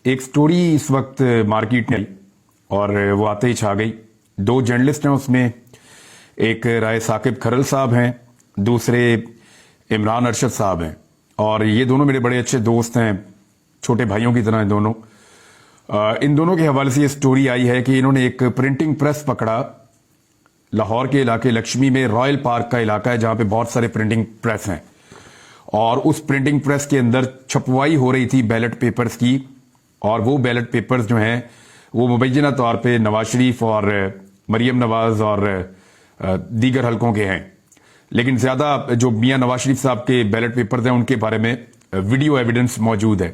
ایک سٹوری اس وقت مارکیٹ میں آئی اور وہ آتے ہی چھا گئی. دو جرنلسٹ ہیں اس میں, ایک رائے ثاقب کھرل صاحب ہیں, دوسرے عمران ارشد صاحب ہیں, اور یہ دونوں میرے بڑے اچھے دوست ہیں, چھوٹے بھائیوں کی طرح ہیں دونوں. ان دونوں کے حوالے سے یہ سٹوری آئی ہے کہ انہوں نے ایک پرنٹنگ پریس پکڑا لاہور کے علاقے لکشمی میں. رائل پارک کا علاقہ ہے جہاں پہ بہت سارے پرنٹنگ پریس ہیں, اور اس پرنٹنگ پریس کے اندر چھپوائی ہو رہی تھی بیلٹ پیپرز کی, اور وہ بیلٹ پیپرز جو ہیں وہ مبینہ طور پہ نواز شریف اور مریم نواز اور دیگر حلقوں کے ہیں, لیکن زیادہ جو میاں نواز شریف صاحب کے بیلٹ پیپرز ہیں ان کے بارے میں ویڈیو ایویڈنس موجود ہے.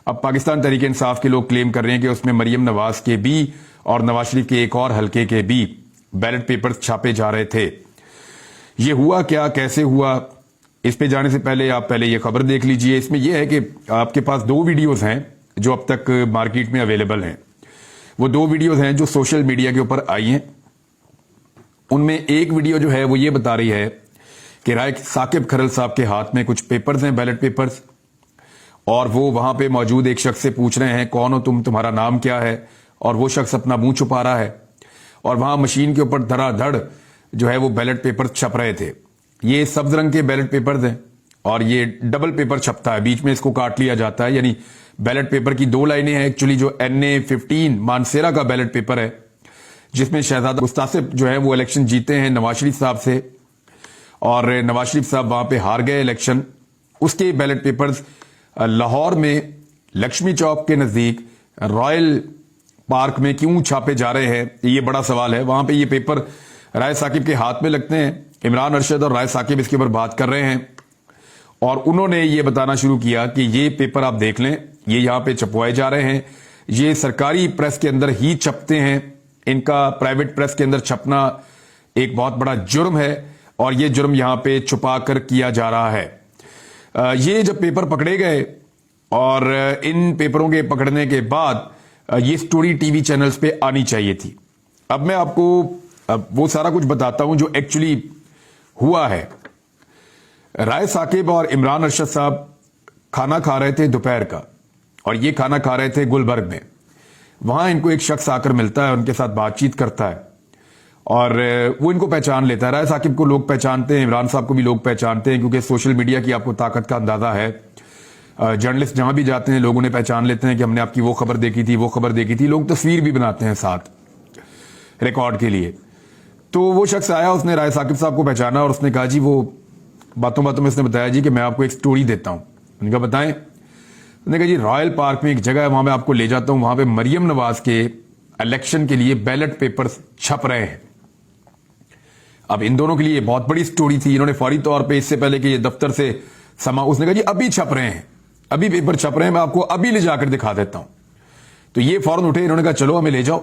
اب پاکستان تحریک انصاف کے لوگ کلیم کر رہے ہیں کہ اس میں مریم نواز کے بھی اور نواز شریف کے ایک اور حلقے کے بھی بیلٹ پیپرز چھاپے جا رہے تھے. یہ ہوا کیا, کیسے ہوا, اس پہ جانے سے پہلے آپ پہلے یہ خبر دیکھ لیجئے. اس میں یہ ہے کہ آپ کے پاس دو ویڈیوز ہیں جو اب تک مارکیٹ میں اویلیبل ہیں. وہ دو ویڈیوز ہیں جو سوشل میڈیا کے اوپر آئی ہیں. ان میں ایک ویڈیو جو ہے وہ یہ بتا رہی ہے کہ رائے ثاقب کھرل صاحب کے ہاتھ میں کچھ پیپرز ہیں, بیلٹ پیپرز, اور وہ وہاں پہ موجود ایک شخص سے پوچھ رہے ہیں کون ہو تم, تمہارا نام کیا ہے, اور وہ شخص اپنا منہ چھپا رہا ہے, اور وہاں مشین کے اوپر دھڑا دھڑ جو ہے وہ بیلٹ پیپر چھپ رہے تھے. یہ سبز رنگ کے بیلٹ پیپرز ہیں اور یہ ڈبل پیپر چھپتا ہے, بیچ میں اس کو کاٹ لیا جاتا ہے, یعنی بیلٹ پیپر کی دو لائنیں ہیں ایکچولی. جو NA-15 مانسیرا کا بیلٹ پیپر ہے جس میں شہزادہ مستاسب جو ہے وہ الیکشن جیتے ہیں نواز شریف صاحب سے, اور نواز شریف صاحب وہاں پہ ہار گئے الیکشن. اس کے بیلٹ پیپرز لاہور میں لکشمی چوک کے نزدیک رائل پارک میں کیوں چھاپے جا رہے ہیں, یہ بڑا سوال ہے. وہاں پہ یہ پیپر رائے ثاقب کے ہاتھ میں لگتے ہیں. عمران ارشد اور رائے ثاقب اس کے اوپر بات کر رہے ہیں, اور انہوں نے یہ بتانا شروع کیا کہ یہ پیپر آپ دیکھ لیں, یہ یہاں پہ چھپوائے جا رہے ہیں, یہ سرکاری پریس کے اندر ہی چھپتے ہیں, ان کا پرائیویٹ پریس کے اندر چھپنا ایک بہت بڑا جرم ہے, اور یہ جرم یہاں پہ چھپا کر کیا جا رہا ہے. یہ جب پیپر پکڑے گئے اور ان پیپروں کے پکڑنے کے بعد یہ سٹوری ٹی وی چینلز پہ آنی چاہیے تھی. اب میں آپ کو وہ سارا کچھ بتاتا ہوں جو ایکچولی ہوا ہے. رائے ثاقب اور عمران ارشد صاحب کھانا کھا رہے تھے دوپہر کا, اور یہ کھانا کھا رہے تھے گلبرگ میں. وہاں ان کو ایک شخص آ کر ملتا ہے, ان کے ساتھ بات چیت کرتا ہے, اور وہ ان کو پہچان لیتا ہے. رائے ثاقب کو لوگ پہچانتے ہیں, عمران صاحب کو بھی لوگ پہچانتے ہیں, کیونکہ سوشل میڈیا کی آپ کو طاقت کا اندازہ ہے. جرنلسٹ جہاں بھی جاتے ہیں لوگ انہیں پہچان لیتے ہیں کہ ہم نے آپ کی وہ خبر دیکھی تھی, وہ خبر دیکھی تھی. لوگ تصویر بھی بناتے ہیں ساتھ ریکارڈ کے لیے. تو وہ شخص آیا, اس نے رائے ثاقب صاحب کو پہچانا, اور اس نے کہا جی, وہ باتوں باتوں میں اس نے بتایا جی کہ میں آپ کو ایک سٹوری دیتا ہوں. ان کا بتائیں. اس نے کہا جی رائل پارک میں ایک جگہ ہے, وہاں میں آپ کو لے جاتا ہوں, وہاں پہ مریم نواز کے الیکشن کے لیے بیلٹ پیپرز چھپ رہے ہیں. اب ان دونوں کے لیے بہت بڑی سٹوری تھی. انہوں نے فوری طور پہ اس سے پہلے کہ یہ دفتر سے اس نے کہا جی ابھی چھپ رہے ہیں, ابھی پیپر چھپ رہے ہیں, میں آپ کو ابھی لے جا کر دکھا دیتا ہوں. تو یہ فوراً اٹھے, انہوں نے کہا چلو ہمیں لے جاؤ.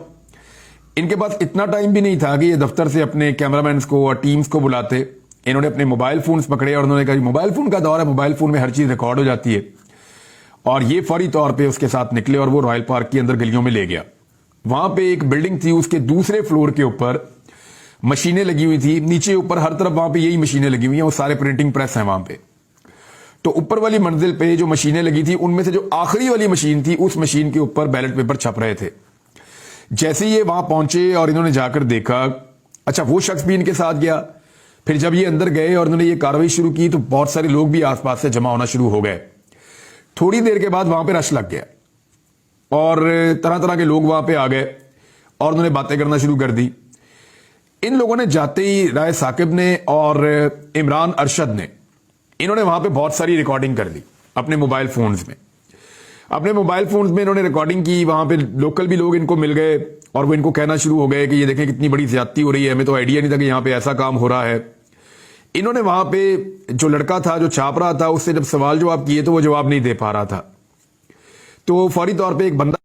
ان کے پاس اتنا ٹائم بھی نہیں تھا کہ یہ دفتر سے اپنے کیمرامینز کو اور ٹیمز کو بلاتے. انہوں نے اپنے موبائل فونز پکڑے اور انہوں نے کہا موبائل فون کا دور ہے, موبائل فون میں ہر چیز ریکارڈ ہو جاتی ہے, اور یہ فوری طور پہ اس کے ساتھ نکلے اور وہ رائل پارک کے اندر گلیوں میں لے گیا. وہاں پہ ایک بلڈنگ تھی, اس کے دوسرے فلور کے اوپر مشینیں لگی ہوئی تھی, نیچے اوپر ہر طرف وہاں پہ یہی مشینیں لگی ہوئی ہیں, وہ سارے پرنٹنگ پریس ہیں وہاں پہ. تو اوپر والی منزل پہ جو مشینیں لگی تھی ان میں سے جو آخری والی مشین تھی, اس مشین کے اوپر بیلٹ پیپر چھپ رہے تھے. جیسے یہ وہاں پہنچے اور انہوں نے جا کر دیکھا, اچھا وہ شخص بھی ان کے ساتھ گیا. پھر جب یہ اندر گئے اور انہوں نے یہ کاروائی شروع کی تو بہت سارے لوگ بھی آس پاس سے جمع ہونا شروع ہو گئے. تھوڑی دیر کے بعد وہاں پہ رش لگ گیا, اور طرح طرح کے لوگ وہاں پہ آ گئے, اور انہوں نے باتیں کرنا شروع کر دی. ان لوگوں نے جاتے ہی رائے ثاقب نے اور عمران ارشد نے, انہوں نے وہاں پہ بہت ساری ریکارڈنگ کر لی اپنے موبائل فونز میں. اپنے موبائل فونز میں انہوں نے ریکارڈنگ کی. وہاں پہ لوکل بھی لوگ ان کو مل گئے, اور وہ ان کو کہنا شروع ہو گئے کہ یہ دیکھیں کتنی بڑی زیادتی ہو رہی ہے, ہمیں تو آئیڈیا نہیں تھا کہ یہاں پہ ایسا کام ہو رہا ہے. انہوں نے وہاں پہ جو لڑکا تھا جو چھاپ رہا تھا, اس سے جب سوال جواب کیے تو وہ جواب نہیں دے پا رہا تھا. تو فوری طور پہ ایک بندہ